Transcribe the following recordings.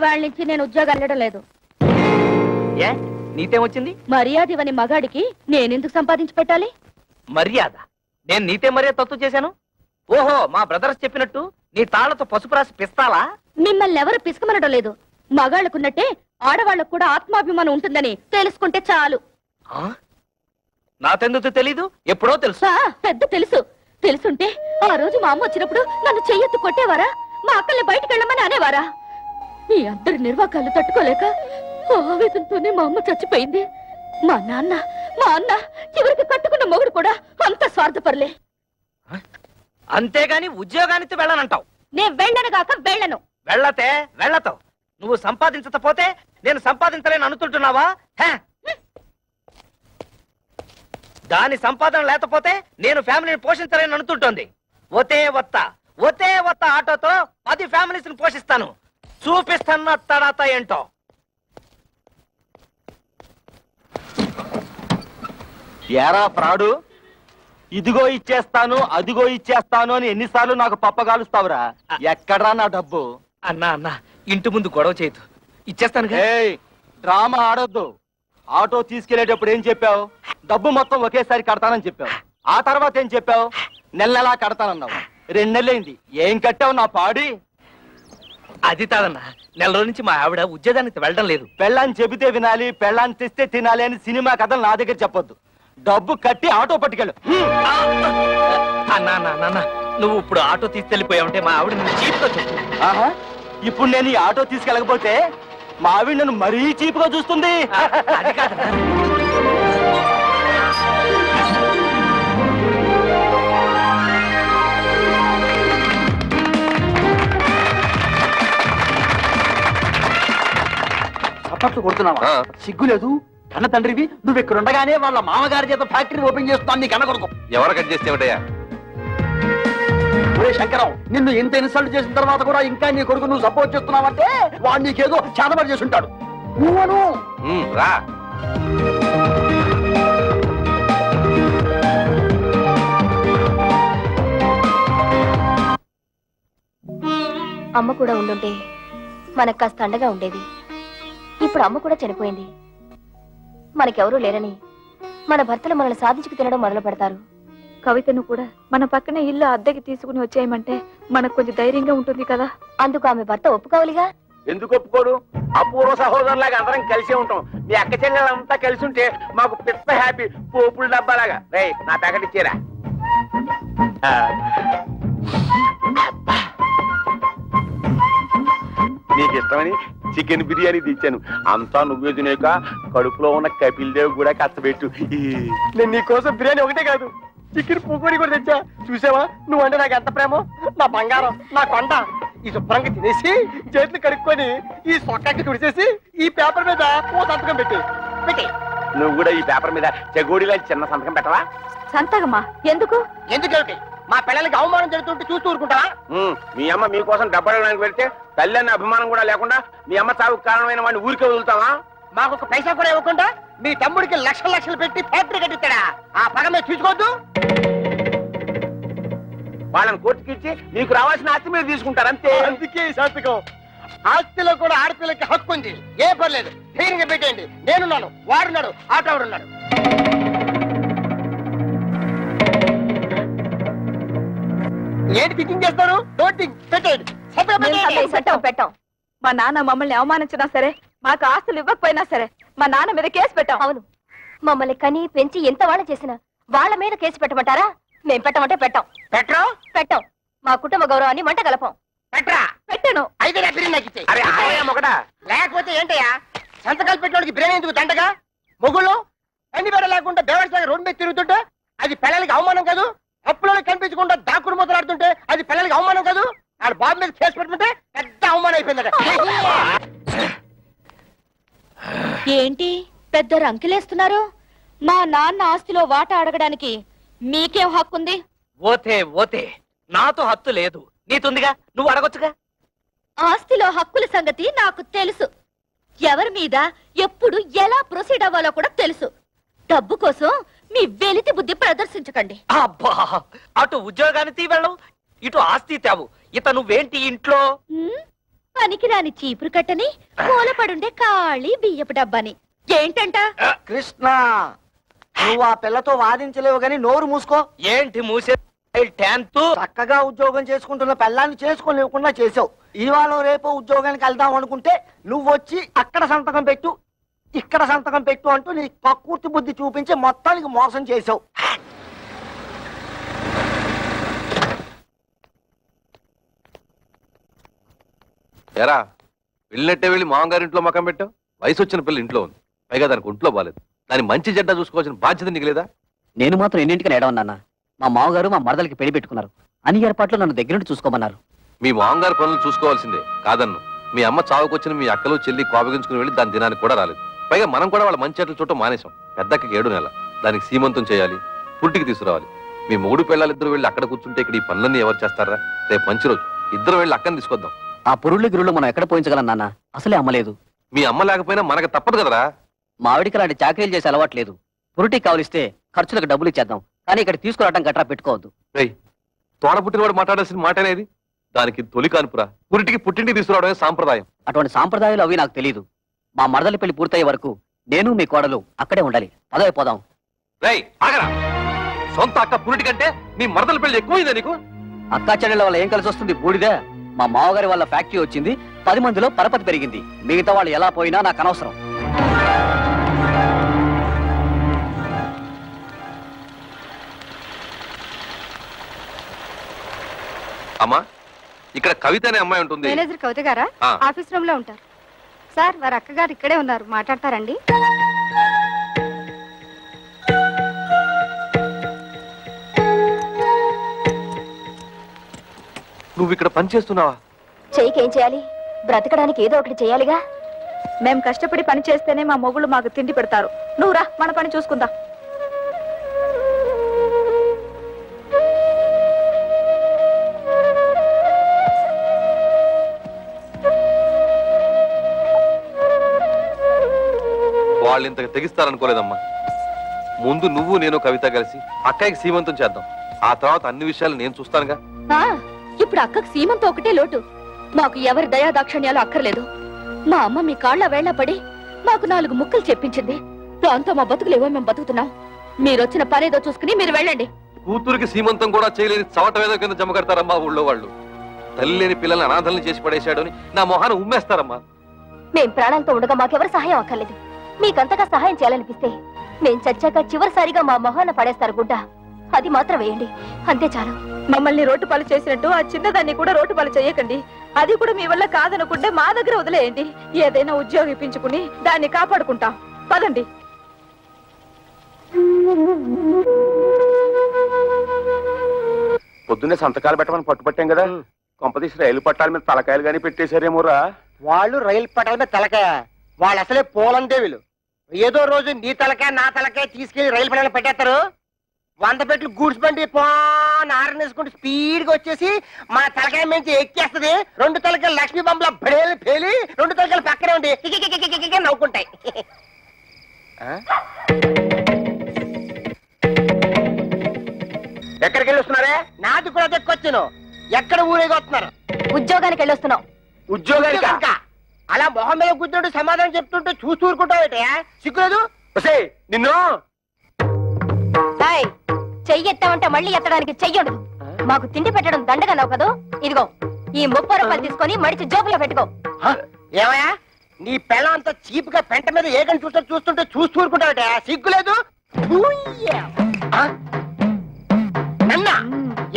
వాళ్ళ నుంచి నేను ఉద్యోగం వెళ్ళడం లేదు. ఏ నీతేమొచ్చింది? మర్యాద ఇవని మగాడికి నేనెందుకు సంపాదించి పెట్టాలి? మర్యాద? నేను నీతే మర్యాద తప్పు చేశాను? ఓహో, మా బ్రదర్స్ చెప్పినట్టు నీ తాళ్లతో పసుపు రాసి పిస్తాలా? మిమ్మల్ని ఎవరు పిసుకమనడం లేదు. మగాళ్ళకున్నట్టే ఆడవాళ్లకు కూడా ఆత్మాభిమానం ఉంటుందని తెలుసుకుంటే చాలు. నాకెందుకు తెలీదు? ఎప్పుడో తెలుసు. పెద్ద తెలుసు. తెలుసుంటే ఆ రోజు మా అమ్మ వచ్చినప్పుడు నన్ను చెయ్యెత్తు కొట్టేవారా? మా అక్కల్ని బయటికి వెళ్ళమని అనేవారా? మీ అందరి నిర్వాకాలు తట్టుకోలేక ఆవేదనతోనే మా అమ్మ చచ్చిపోయింది. మా అన్న చివరికి కట్టుకున్న మొగుడు కూడా అంత స్వార్థపరలే. అంతేగాని ఉద్యోగానికి వెళ్ళనంటావు? నేను వెళ్ళను గాక వెళ్ళను. వెళ్ళతే వెళ్ళతావు. నువ్వు సంపాదించకపోతే నేను సంపాదించలేను అనుకుంటున్నావా? దాని సంపాదన లేకపోతే నేను ఫ్యామిలీని పోషించలేను అనుకుంటోంది. ఒతే వత్త ఆటోతో 10 ఫ్యామిలీస్ ని పోషిస్తాను. చూపిస్తాను తడాత ఏంటో. ఏరా ప్రాడు, ఇదిగో ఇచ్చేస్తాను అదిగో ఇచ్చేస్తాను అని ఎన్నిసార్లు నాకు పప్పగాలుస్తావురా? ఎక్కడ్రా నా డబ్బు? అన్నా ఇంటి ముందు గొడవ చేయదు, ఇచ్చేస్తాను. డ్రామా ఆడొద్దు. ఆటో తీసుకెళ్లేటప్పుడు ఏం చెప్పావు? డబ్బు మొత్తం ఒకేసారి కడతానని చెప్పావు. ఆ తర్వాత ఏం చెప్పావు? నెలలా కడతానన్నావు. 2 నెలలైంది, ఏం కట్టావు నా పాడి? అది కాదన్నా, నెల రోజు నుంచి మా ఆవిడ ఉద్యోగానికి వెళ్ళడం లేదు. పెళ్ళాన్ని చెబితే వినాలి, పెళ్ళాన్ని తెస్తే తినాలి అని సినిమా కథలు నా దగ్గర చెప్పొద్దు. డబ్బు కట్టి ఆటో పట్టుకెళ్ళు. అన్నా నువ్వు ఇప్పుడు ఆటో తీసుకెళ్ళిపోయావుంటే మా ఆవిడ నువ్వు చీప్గా చెప్పు. ఇప్పుడు నేను ఈ ఆటో తీసుకెళ్ళకపోతే మా ఆవిడ నన్ను మరీ చీప్గా చూస్తుంది. అది కాదన్నా. చప్పట్లు కొడుతున్నావా? సిగ్గు లేదు? కన్న తండ్రివి నువ్వు ఇక్కడ ఉండగానే వాళ్ళ మామగారి చేత ఫ్యాక్టరీ ఓపెన్ చేస్తున్నాను. నీ కన్న కొడుకు. ఎవరు కట్ చేస్తేమిటయ్యా? శంకరం, నిన్ను ఇంత ఇన్సల్ట్ చేసిన తర్వాత కూడా ఇంకా నీ కొడుకు నువ్వు సపోర్ట్ చేస్తున్నావంటే వాడు నీకేదో చేతబడి చేసి ఉంటాడు. నువ్వను రా. అమ్మ కూడా ఉండుంటే మనకు కాస్త అండగా ఉండేది. ఇప్పుడు అమ్మ కూడా చనిపోయింది. మనకెవరూ లేరని మన భర్తలు మనల్ని సాధించుకు తినడం మొదలు పెడతారు. కవితను కూడా మన పక్కనే ఇల్లు అద్దెకి తీసుకుని వచ్చేయమంటే మనకు కొంచెం ధైర్యంగా ఉంటుంది కదా. అందుకు ఆమె భర్త ఒప్పుకోవాలిగా. ఎందుకు ఒప్పుకోడు? అపూర్వ సహోదరులాగా అందరం కలిసే ఉంటాం. మీ అక్క చెల్లెలంతా కలిసి ఉంటే మాకు పెద్ద హ్యాపీ. పోపుల డబ్బాలాగా. రేయ్, నా ప్యాకెట్ ఇచ్చేరా. నీకు ఇష్టమని చికెన్ బిర్యానీ తెచ్చాను. అంతా నువ్వే తినేక కడుపులో ఉన్న కపిల్ దేవ్ కూడా కష్టపెట్టు. నేను నీకోసం బిర్యానీ ఒకటే కాదు, చికెన్ పకోడీ కూడా తెచ్చా. చూసావా నువ్వంటే నాకు ఎంత ప్రేమో? నా బంగారం, నా కొండ. ఈ శుభ్రంగా తినేసి చేతులు కడుక్కొని ఈ సొక్కకి తుడిచేసి ఈ పేపర్ మీద ఓ సంతకం పెట్టి. నువ్వు కూడా ఈ పేపర్ మీద చెగోడిలా చిన్న సంతకం పెట్టవా? సంతకమా? ఎందుకు? ఎందుకేమిటి? మా పిల్లలకి అవమానం జరుగుతుంటే చూస్తూ ఊరుకుంటావా? మీ అమ్మ మీకోసం డబ్బడానికి వెళ్తే తల్లి అన్న అభిమానం కూడా లేకుండా మీ అమ్మ చావుకు కారణమైన వాడిని ఊరికే వదులుతావా? మాకు ఒక పైసా కూడా ఇవ్వకుండా మీ తమ్ముడికి లక్షలు పెట్టి ఫ్యాక్టరీ కట్టిస్తాడా? ఆ పగ మీరు చూసుకోవద్దు. వాళ్ళని కోర్టుకి ఇచ్చి మీకు రావాల్సిన ఆస్తి మీరు తీసుకుంటారు అంతే. అందుకే ఈ సంతకం. ఆస్తిలో కూడా ఆడపిల్లకి హక్కు ఉంది. ఏ పర్లేదు, ధైర్యంగా పెట్టేయండి. నేనున్నాను, వాడున్నాడు, ఆటోడున్నాడు. ఏంటి థింకింగ్ చేస్తారు? పెట్టాం. మా నాన్న మమ్మల్ని అవమానించినా సరే, మాకు ఆస్తులు ఇవ్వకపోయినా సరే మా నాన్న మీద కేసు పెట్టాం. అవును, మమ్మల్ని కని పెంచి ఎంత వాళ్ళ చేసినా వాళ్ళ మీద కేసు పెట్టమంటారా? మేం పెట్టమంటే పెట్టాం. మా కుటుంబ గౌరవాన్ని మంట కలపం. పెట్టాను. లేకపోతే ఏంటయ్యా సంతకాలు పెట్టడానికి బిర్యానీ ఎందుకు దండగా? మొగుళ్ళు అన్ని బెడ లేకుండా దేవస్థానం రోడ్డు మీద తిరుగుతుంటే అది పిల్లలకి అవమానం కాదు? అప్పులో కనిపించకుండా దాక్కుడు మొదలాడుతుంటే అది పిల్లలకి అవమానం కాదు? ఆడ బాబు మీద కేసు పెట్టుకుంటే పెద్ద అవమానం అయిపోయిందట. ఏంటి పెద్ద రంకెలేస్తున్నారు? మా నాన్న ఆస్తిలో వాటా అడగడానికి మీకేం హక్కుంది? ఓతే నాతో హక్కు లేదు, నీతుందిగా, నువ్వు అడగొచ్చుగా. ఆస్తిలో హక్కుల సంగతి నాకు తెలుసు. ఎవరి మీద ఎప్పుడు ఎలా ప్రొసీడ్ అవ్వాలో కూడా తెలుసు. డబ్బు కోసం మీ వెలితి బుద్ధి ప్రదర్శించకండి. అబ్బా, అటు ఉద్యోగానికి వెళ్ళవు, ఇటు ఆస్తి తేవు. ఇత నువ్వేంటి ఇంట్లో? పనికిరాని చీపురు కట్టని మూలపడుండే ఖాళీ బియ్యపు డబ్బాని ఏంటంట? కృష్ణ, నువ్వు ఆ పిల్లతో వాదించలేవు గాని నోరు మూసుకో. ఏంటి మూసే? చక్కగా ఉద్యోగం చేసుకుంటున్న పిల్లాన్ని చేసుకోలేకుండా చేసావు. ఇవాళ రేపు ఉద్యోగానికి వెళ్దాం అనుకుంటే నువ్వు వచ్చి అక్కడ సంతకం పెట్టు, ఇక్కడ సంతకం పెట్టు అంటూ నీ కక్కుర్తి బుద్ధి చూపించి మొత్తానికి మోసం చేసావు. ఎరా వెళ్ళినట్టే వెళ్ళి మామగారింట్లో మకం పెట్టావు. వయసు వచ్చిన పిల్ల ఇంట్లో ఉంది, పైగా దానికి ఒంట్లో బాలేదు. దాని మంచి చెడ్డ చూసుకోవాల్సిన బాధ్యత నీకు లేదా? నేను మాత్రం ఎన్నింటికని ఏడవన్నా. మా మామగారు మా మరదలకి పెళ్లి పెట్టుకున్నారు. అన్ని ఏర్పాట్లు నన్ను దగ్గర నుండి చూసుకోమన్నారు. మీ మామగారు పనులు చూసుకోవాల్సిందే కాదన్ను. మీ అమ్మ చావుకొచ్చిన మీ అక్కలు చెల్లి కోపగించుకుని వెళ్ళి దాని దినానికి కూడా రాలేదు. పైగా మనం కూడా వాళ్ళ మంచి చెట్లు చూడటం మానేశాం. పెద్దకి 7 నెలల దానికి సీమంతం చేయాలి, పుట్టికి తీసుకురావాలి. మీ మూడు పిల్లలిద్దరు వెళ్ళి అక్కడ కూర్చుంటే ఇక్కడ ఈ పనులన్నీ ఎవరు చేస్తారా? రేపు మంచి రోజు, ఇద్దరు వెళ్ళి అక్కని తీసుకొద్దాం. ఆ పురుళ్ళు గిరుళ్ళు మనం ఎక్కడ పోయించగలం నాన్న? అసలే అమ్మలేదు. మీ అమ్మ లేకపోయినా మనకు తప్పదు కదరా. మా ఆవిడికి అలాంటి చాకరీలు చేసి అలవాట్లేదు. పురుటికి కావలిస్తే ఖర్చులకు డబ్బులు ఇచ్చేద్దాం, కానీ ఇక్కడ తీసుకురావడం గట్రా పెట్టుకోవద్దు. తోడ పుట్టినవాడు మాట్లాడాల్సిన మాటనేది. దానికి తొలి కానుపురా. పురిటికి పుట్టింటికి తీసుకురావడమే సాంప్రదాయం. అటువంటి సాంప్రదాయాలు అవి నాకు తెలియదు. మా మరదలి పెళ్లి పూర్తయ్యే వరకు నేను మీ కోడలు అక్కడే ఉండాలి. పదవి పోదాం. ఆగరా. సొంత అక్క పురిటి కంటే నీ మరదల పెళ్లి ఎక్కువైందా నీకు? అక్కా చెల్లెల వల్ల ఏం కలిసి వస్తుంది? బూడిదే. మా మామగారి వాళ్ళ ఫ్యాక్టరీ వచ్చింది, 10 మందిలో పరపతి పెరిగింది. మిగతా వాళ్ళు ఎలా పోయినా నాకు అనవసరం. అమ్మా, ఇక్కడ కవిత అనే అమ్మాయి ఉంటుంది. మేనేజర్ కవిత గారా? ఆఫీస్ రూమ్ లో ఉంటారు సార్. వారి అక్కగారు ఇక్కడే ఉన్నారు, మాట్లాడతారండి. నువ్వు ఇక్కడ పని చేస్తున్నావా? చెయ్యికేం చేయాలి? బ్రతకడానికి ఏదో ఒకటి చేయాలిగా. మేము కష్టపడి పని చేస్తేనే మా మొగుళ్ళు మాకు తిండి పెడతారు. నువ్వు రా, మన పని చూసుకుందాం. వాళ్ళు ఇంతకు తెగిస్తారనుకోలేదమ్మా. ముందు నువ్వు నేను కవిత కలిసి అక్కయ్యకి సీమంతం చేద్దాం. ఆ తర్వాత అన్ని విషయాలు నేను చూస్తానుగా. ఇప్పుడు అక్కకు సీమంతో ఒకటే లోటు. మాకు ఎవరి దయాదాక్షణ్యాలు అక్కర్లేదు. మా అమ్మ మీ కాళ్ళ వేళ్ల పడి మాకు 4 ముక్కలు చెప్పించింది. దాంతో మా బతుకులేవో మేము బతుకుతున్నాం. మీరొచ్చిన పనేదో చూసుకుని మీరు వెళ్ళండి. కూతురికి సీమంతం కూడా చేయలేని చవటవేదో కింద జమ కడతారమ్మా ఊళ్ళో వాళ్ళు. తల్లి లేని పిల్లల్ని అనాథల్ని చేసి పడేశాడు అని నా మొహాన ఉమ్మేస్తారమ్మా. మేం ప్రాణాలతో ఉండగా మాకెవరు సహాయం అక్కర్లేదు. మీకంతగా సహాయం చేయాలనిపిస్తే మేం చచ్చాక చివరిసారిగా మా మొహాన పడేస్తారు గుడ్డ. అది మాత్రం వేయండి, అంతే చాలు. మమ్మల్ని రోడ్డు పాలు చేసినట్టు ఆ చిన్నదాన్ని కూడా రోడ్డు పాలు చేయకండి. అది కూడా మీ వల్ల కాదనుకుంటే మా దగ్గర వదిలేయండి. ఏదైనా ఉద్యోగం ఇప్పించుకుని దాన్ని కాపాడుకుంటాం. పదండి. పొద్దున్నే సంతకాలు పెట్టమని పట్టుపట్టాం కదా. కొంపతీసి రైలు పట్టాల మీద తలకాయలు గానీ పెట్టేశారేమోరా. వాళ్ళు రైలు పట్టాల మీద తలకాయ, వాళ్ళు అసలే పోలందేవులు. ఏదో రోజు నీ తలకాయ నా తలకాయ తీసుకెళ్లి రైలు పట్టాల పెట్టేస్తారు. 100 పెట్లు గూడ్స్ బండి ఆరనేసుకుంటూ స్పీడ్ గా వచ్చేసి మా తలకాయ నుంచి ఎక్కేస్తుంది. 2 తలకాయలు లక్ష్మీ బంబుల బడేలు పేలి 2 తలకాయలు పక్కనే ఉండి నవ్వుకుంటాయి. ఎక్కడికి వెళ్ళి వస్తున్నారే? నాది కూడా దక్కొచ్చాను. ఎక్కడ ఊరేగి వస్తున్నారు? ఉద్యోగానికి వెళ్ళొస్తున్నాం. ఉద్యోగానికి? అలా మొహం మీద కూర్చుంటూ సమాధానం చెప్తుంటే చూస్తూ ఊరుకుంటావు. సిగ్గులేదు? నిన్ను చెయ్యి ఎత్తామంటే మళ్ళీ ఎత్తడానికి చెయ్యడు. మాకు తిండి పెట్టడం దండగన్నావు కదా. ఇదిగో ఈ 30 రూపాయలు తీసుకొని మడిచి జోబులో పెట్టుకో. ఏమయ్యా, నీ పిల్ల అంత చీప్ గా పెంట మీద ఏకని చూస్తుంటే చూస్తూ ఊరుకుంటావట. సిగ్గులేదు?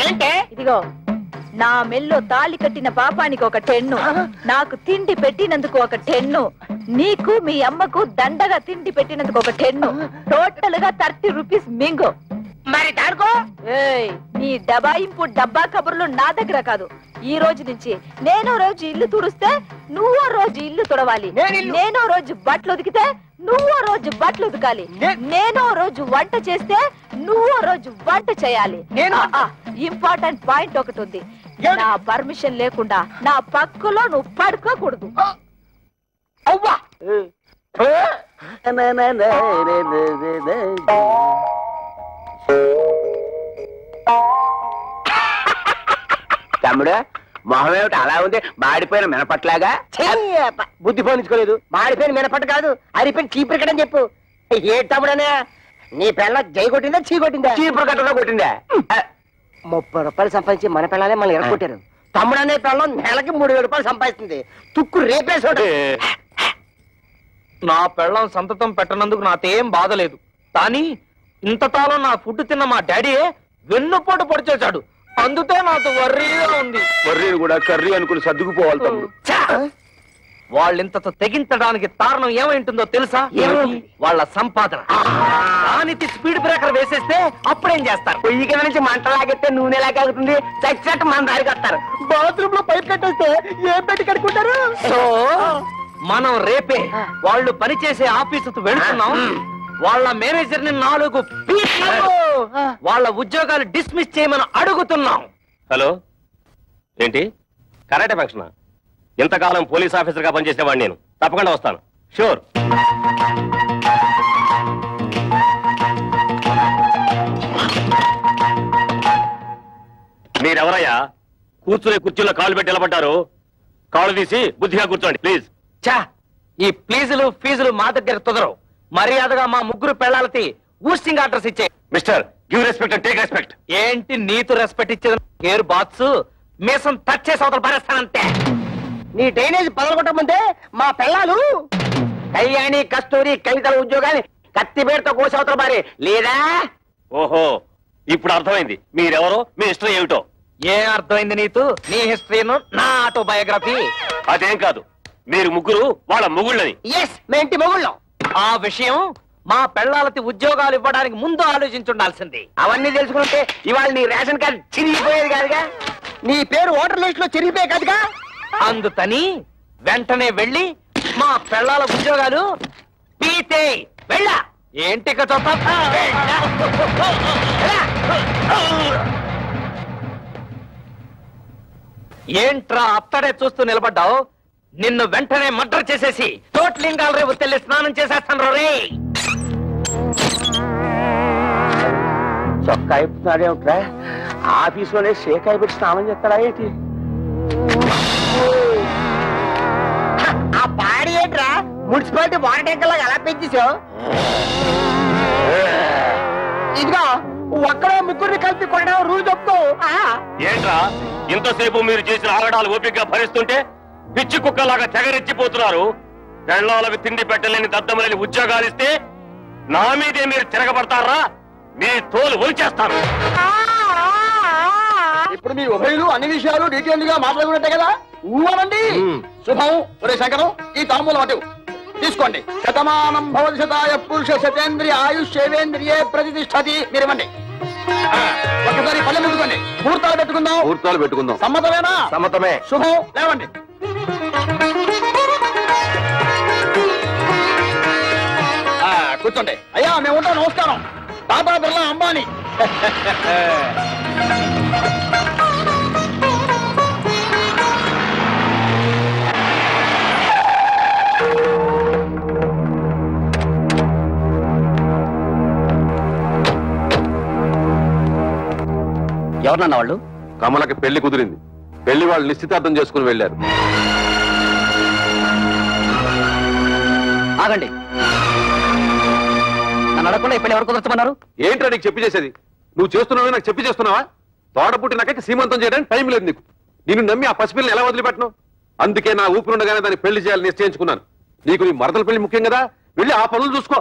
ఏంటే? ఇదిగో నా మెల్లో తాళి కట్టిన పాపానికి ఒక 10, నాకు తిండి పెట్టినందుకు ఒక 10, నీకు మీ అమ్మకు దండగా తిండి పెట్టినందుకు ఒక 10. టోటల్ గా 30 రూపీస్ మింగు. మరి దాడుకో. నీ డబాయింపు డబ్బా కబుర్లు నా దగ్గర కాదు. ఈ రోజు నుంచి నేనో రోజు ఇల్లు తుడిస్తే నువ్వో రోజు ఇల్లు తుడవాలి. నేనో రోజు బట్టలు ఉతికితే నువ్వో రోజు బట్టలు ఉతకాలి. నేనో రోజు వంట చేస్తే నువ్వో రోజు వంట చేయాలి. ఇంపార్టెంట్ పాయింట్ ఒకటి ఉంది. నా పర్మిషన్ లేకుండా నా పక్కలో నువ్వు పడుకోకూడదు. అవ్వా తమ్ముడు, మొహం ఏమిటి అలా ఉంది మాడిపోయిన మినపట్లాగా? బుద్ధి పోనించుకోలేదు. మాడిపోయిన మినపట్టు కాదు, అరిపోయిన చీపురు కట్టని చెప్పు. ఏ తమ్ముడనే నీ పిల్ల జై కొట్టిందా చీ కొట్టిందా? చీపురు కట్టలో కొట్టిందా? 30 రూపాయలు సంపాదించి మన పిల్లలే మళ్ళీ ఎరగొట్టారు. తమ్ముడనే పిల్లం నెలకి 3000 రూపాయలు సంపాదిస్తుంది. తుక్కు రేపేసాడు. నా పెళ్ళం సంతతం పెట్టనందుకు నాకేం బాధలేదు, కానీ ఇంతకాలం నా ఫుడ్ తిన్న మా డాడీయే వెన్నుపోటు పొడిచేశాడు. అందుకే నాకు వర్రీగా ఉంది. వర్రీని కూడా కర్రీ అనుకుని సర్దుకుపోవాలి తమ్ముడు. వాళ్ళింతతో తెగించడానికి కారణం ఏమైంటుందో తెలుసా? వాళ్ళ సంపాదన. దానికి స్పీడ్ బ్రేకర్ వేసేస్తే అప్పుడేం చేస్తారు? పొయ్యి కింద నుంచి మంట లాగెత్తే నూనె లాగలుగుతుంది. చచ్చినట్టు మన దారికి వస్తారు. బాత్రూమ్ లో పైప్ కట్టేస్తే ఏం పెట్టి కడుక్కుంటారు? సో మనం రేపే వాళ్ళు పనిచేసే ఆఫీసుకు వెళ్తున్నాం. వాళ్ళ మేనేజర్ ని 4 పీట్లు వాళ్ళ ఉద్యోగాలు డిస్మిస్ చేయమని అడుగుతున్నాం. హలో, ఏంటి కరాటే ఫంక్షన్? ఇంతకాలం పోలీస్ ఆఫీసర్ గా పనిచేసేవాడిని నేను. తప్పకుండా వస్తాను, షూర్. మీరెవరయ్యా? కూర్చునే కుర్చీలో కాళ్ళు పెట్టి నిలబడ్డారు. కాళ్ళు తీసి బుద్ధిగా కూర్చోండి ప్లీజ్. చా, ఈ ప్లీజులు ఫీజులు మా దగ్గర కుదరవు. మర్యాదగా మా ముగ్గురు పెళ్ళాలకి ఊస్టింగ్ ఆర్డర్స్ ఇచ్చే. Mister, give respect and take respect. ఏంటి నీతో రెస్పెక్ట్ ఇచ్చేది? హెయిర్ బాత్స్ మీసం టచ్ చేసి అవతల పరేస్తానంతే. నీ డ్రైనేజ్ పదలగొట్టమంటే మా పిల్లలు కళ్యాణి, కస్తూరి, కవితల ఉద్యోగాన్ని కత్తిపేటతో కోసవతల మారి లేదా? ఓహో, ఇప్పుడు అర్థమైంది మీరెవరో, మీ హిస్టరీ ఏమిటో. ఏం అర్థమైంది నీకు? నీ హిస్టరీను, నా ఆటోబయోగ్రఫీ. అదేం కాదు, మీరు ముగ్గురు వాళ్ళ మొగుళ్ళని. ఎస్, మేము ఇంటి మొగుళ్ళం. ఆ విషయం మా పెళ్ళాలకి ఉద్యోగాలు ఇవ్వడానికి ముందు ఆలోచించుండాల్సింది. అవన్నీ తెలుసుకుంటే ఇవాళ నీ రేషన్ కార్డు చిరిగిపోయేది కాదుగా. నీ పేరు ఓటర్ లిస్ట్ లో చెరిగిపోయే కాదుగా. అందుకని వెంటనే వెళ్ళి మా పెళ్ళాల ఉద్యోగాలు పీతే వెళ్ళా. ఏంటి ఏంట్రా అత్తడే చూస్తూ నిలబడ్డావు? నిన్ను వెంటనే మర్డర్ చేసేసి తోట్లింగాల రేపు తెల్లి స్నానం చేసేస్తాను రే. చొక్కా అయిపోతున్నాడేమిట్రా? ఆఫీసులోనే షేక్ అయిపోయి స్నానం చేస్తాడా ఏంటి? ఆ పాడి ఏంట్రా మున్సిపాలిటీ వాటర్ ట్యాంకర్ లాగా ఎలా పెంచేసావు? ఇదిగో ఒక్కడే ముగ్గురిని కలిపి కొనడం రూల్ చెప్తూ. ఏంట్రా ఇంతసేపు మీరు చేసిన ఆగడాలు ఓపికగా భరిస్తుంటే పిచ్చి కుక్కలాగా తెగరెచ్చిపోతున్నారు. పెళ్ళాలకు తిండి పెట్టలేని దద్దమలేని ఉద్యోగాలు ఇస్తే నా మీదే మీరు తిరగబడతారా? మీ తోలు ఒలిచేస్తాను. ఇప్పుడు మీ ఉభయులు అన్ని విషయాలు డీటెయిల్ గా మాట్లాడుకున్నట్టే కదా? ఊవనండి. శుభం. ఒరే శంకరం, ఈ తాంబూలం అటు తీసుకోండి. శతమానం భవతి శతాయ పురుష శతేంద్రియ ఆయుష్యేంద్రియే ప్రతిష్టతి. మీరు ఇవ్వండి. ఒకసారి పల్లె ముట్టుకోండి. ముహూర్తాలు పెట్టుకుందాం. ముహూర్తాలు పెట్టుకుందాం. సమ్మతమేనా? సమ్మతమే. శుభం. లేవండి. కూర్చోండి. అయ్యా మేము ఉంటాం. నమస్కారం. టాటా బిర్లా అంబానీ. ఎవరన్నా వాళ్ళు? కమలకి పెళ్లి కుదిరింది. పెళ్లి వాళ్ళు నిశ్చితార్థం చేసుకుని వెళ్ళారు. ఆగండి. నన్ను అడగకుండా ఈ పెళ్లి ఎవరు కుదర్చమన్నారు? ఏంట్రా నీకు చెప్పి చేసేది? నువ్వు చేస్తున్నావు నాకు చెప్పి చేస్తున్నావా? తోడ పుట్టినాకైతే సీమంతం చేయడానికి టైం లేదు నీకు. నిన్ను నమ్మి ఆ పసిపిల్లని ఎలా వదిలిపెట్టను? అందుకే నా ఊపిరి ఉండగానే దాన్ని పెళ్లి చేయాలని నిశ్చయించుకున్నాను. నీకు నీ మరదల పెళ్లి ముఖ్యం కదా, వెళ్ళి ఆ పనులు చూసుకో.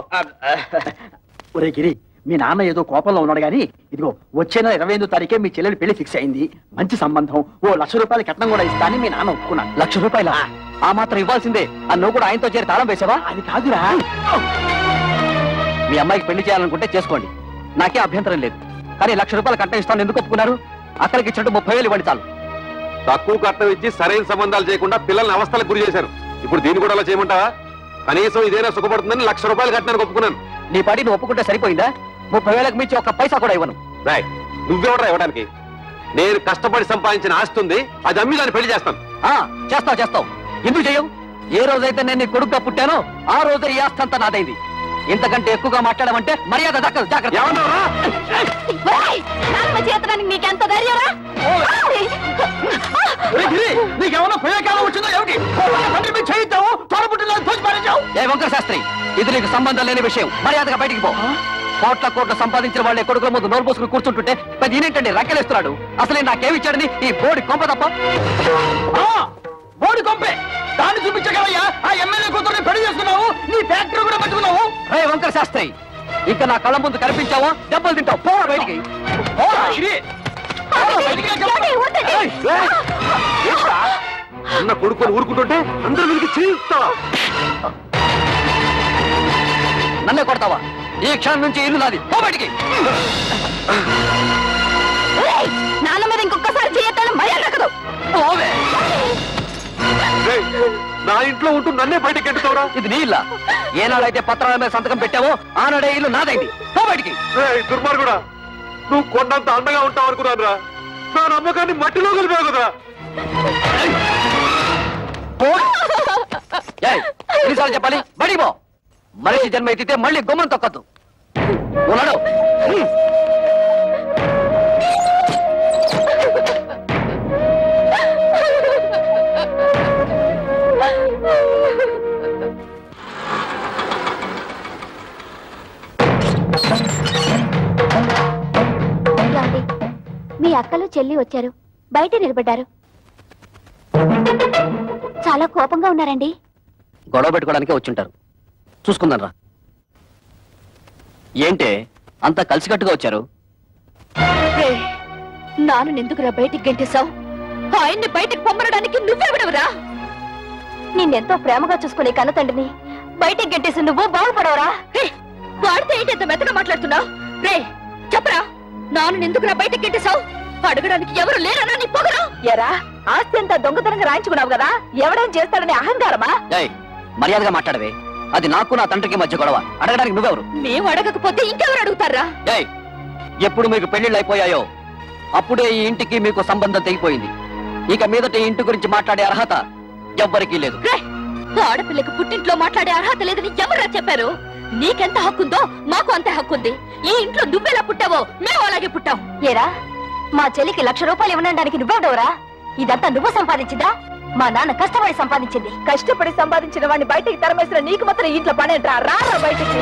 ఒరే గిరి, మీ నాన్న ఏదో కోపంలో ఉన్నాడు గానీ, ఇదిగో వచ్చే నెల 28వ తారీఖే మీ చెల్లెలి పెళ్లి ఫిక్స్ అయింది. మంచి సంబంధం. ఓ 1,00,000 రూపాయల కట్నం కూడా ఇస్తా అని మీ నాన్న ఒప్పుకున్నాడు. 1,00,000 రూపాయల? ఆ మాత్రం ఇవ్వాల్సిందే. నువ్వు కూడా ఆయనతో చేరి తాళం వేసావా? అది కాదురా. మీ అమ్మాయికి పెళ్లి చేయాలనుకుంటే చేసుకోండి, నాకే అభ్యంతరం లేదు. కానీ 1,00,000 రూపాయల కట్నం ఇస్తాను ఎందుకు ఒప్పుకున్నారు? అక్కడికి ఇచ్చినట్టు 30,000 ఇవ్వండి చాలు. తక్కువ కట్నం ఇచ్చి సరైన సంబంధాలు చేయకుండా పిల్లల్ని అవస్థలకు గురి చేశారు. ఇప్పుడు దీన్ని కూడా అలా చేయమంటావా? కనీసం ఇదేనా సుఖపడుతుందని 1,00,000 రూపాయలు కట్టినానికి ఒప్పుకున్నాను. నీ పాటి నువ్వు ఒప్పుకుంటే సరిపోయిందా? 30,000కు మించి ఒక్క పైసా కూడా ఇవ్వను. రాయ్, నువ్వెవడరా ఇవ్వడానికి? నేను కష్టపడి సంపాదించిన ఆస్తి ఉంది, అది అమ్మి దాన్ని పెళ్లి చేస్తాను. చేస్తావు. ఎందుకు చెయ్యవు? ఏ రోజైతే నేను నీ కొడుకుగా పుట్టానో ఆ రోజే ఈ ఆస్తి అంతా నాదైంది. ఇంతకంటే ఎక్కువగా మాట్లాడమంటే మర్యాద దక్కదు. జాగ్రత్త. చేతడానికి నీకెంత ధైర్యరా? నీకేమన్నా ప్రయోగాలు వచ్చిందో ఏమిటి? చేయిద్దాము తోడబుట్టిన తోచి పారేశావు. ఏ వంకర శాస్త్రి, ఇది నీకు సంబంధం లేని విషయం. మర్యాదగా బయటికి పో. కోట్ల సంపాదించిన వాళ్ళే కొడుకుల ముందు నోరు పోసుకుని కూర్చుంటుంటే పెద్ద ఈయనేంటండి రక్కలేస్తున్నాడు. అసలే నాకేమిచ్చాడని ఈ బోడి కొంప తప్ప. బోడి కొంపే దాన్ని చూపించగలయ్యా. ఆ ఎమ్మెల్యే కూతురుని పెళ్లి చేసుకున్నావు, నీ ఫ్యాక్టరీ కూడా పట్టుకున్నావు. రే వంకర శాస్త్రి, ఇంకా నా కళ్ళ ముందు కనిపించావో దెబ్బలు తింటావు. పోరా బయటికి. అన్న కొడుకుని ఊరుకుంటుంటే అందరూ వీరికి చేయిస్తా. నన్నే కొడతావా? ఈ క్షణం నుంచి ఇల్లు నాది. పో బయటికి. నాన్న మీద ఇంకొకసారి చేయొద్దని మర్యాద దక్కదు. పోవే. నా ఇంట్లో ఉంటూ నన్నే బయటకి ఎట్టుతావురా? ఇది నీ ఇల్లా? ఏనాడైతే పత్రాల మీద సంతకం పెట్టావో ఆనాడే ఇల్లు నాదైంది. పో బయటికి. దుర్మార్గుడా, నువ్వు కొండంత అండగా ఉంటావు అనుకున్నాను రా. నా నమ్మకాన్ని మట్టిలో కలిపావు కదా. ఎన్నిసార్లు చెప్పాలి? బడికి పో. మనిషి జన్మ ఎత్తితే మళ్ళీ గుమ్మం తొక్కద్దు. ఉన్నాడు. మీ అక్కలు చెల్లి వచ్చారు, బయట నిలబడ్డారు. చాలా కోపంగా ఉన్నారండి. గొడవ పెట్టుకోవడానికే వచ్చుంటారు. చూసుకుందాం రా. ఏంటే అంతా కలిసికట్టుగా వచ్చారు? నాను ఎందుకురా బయటికి గెంటేశావు? ఆయన్ని బయటికి పొమ్మనడానికి నువ్వెవడవురా? నిన్నెంతో ప్రేమగా చూసుకునే కన్న తండ్రిని బయటికి గెంటేసి నువ్వు బాగుపడవరా? వాడితే ఏంటి ఎంత మెత్తగా మాట్లాడుతున్నావు? రే చెప్పరా, నాను ఎందుకురా బయటికి గెంటేశావు? అడగడానికి ఎవరు లేరనా నీ పొగరా? ఎరా, ఆస్తి అంతా దొంగతనంగా రాయించుకున్నావు కదా, ఎవడేం చేస్తాడని అహంకారమా? మర్యాదగా మాట్లాడవే. అది నాకు నా తండ్రికి మధ్య గొడవ. అడగడానికి నువ్వెవరు? మేము అడగకపోతే ఇంకెవరు అడుగుతారా? ఎప్పుడు మీకు పెళ్లిళ్ళు అయిపోయాయో అప్పుడే ఈ ఇంటికి మీకు సంబంధం తెగిపోయింది. ఇక మీదట ఈ ఇంటి గురించి మాట్లాడే అర్హత ఎవ్వరికీ లేదు. ఆడపిల్లకి పుట్టింట్లో మాట్లాడే అర్హత లేదని ఎవరా చెప్పారు? నీకెంత హక్కుందో మాకు అంతే హక్కుంది. ఈ ఇంట్లో నువ్వెలా పుట్టావో మేము అలాగే పుట్టాం. ఏరా, మా చెల్లికి 1,00,000 రూపాయలు ఇవ్వడానికి నువ్వెవడవరా? ఇదంతా నువ్వు సంపాదించిందా? మా నాన్న కష్టపడి సంపాదించింది. కష్టపడి సంపాదించిన వాడిని బయటికి తరమేసిన నీకు మాత్రం ఇంట్లో పనేంట్రా? రారా బయటికి.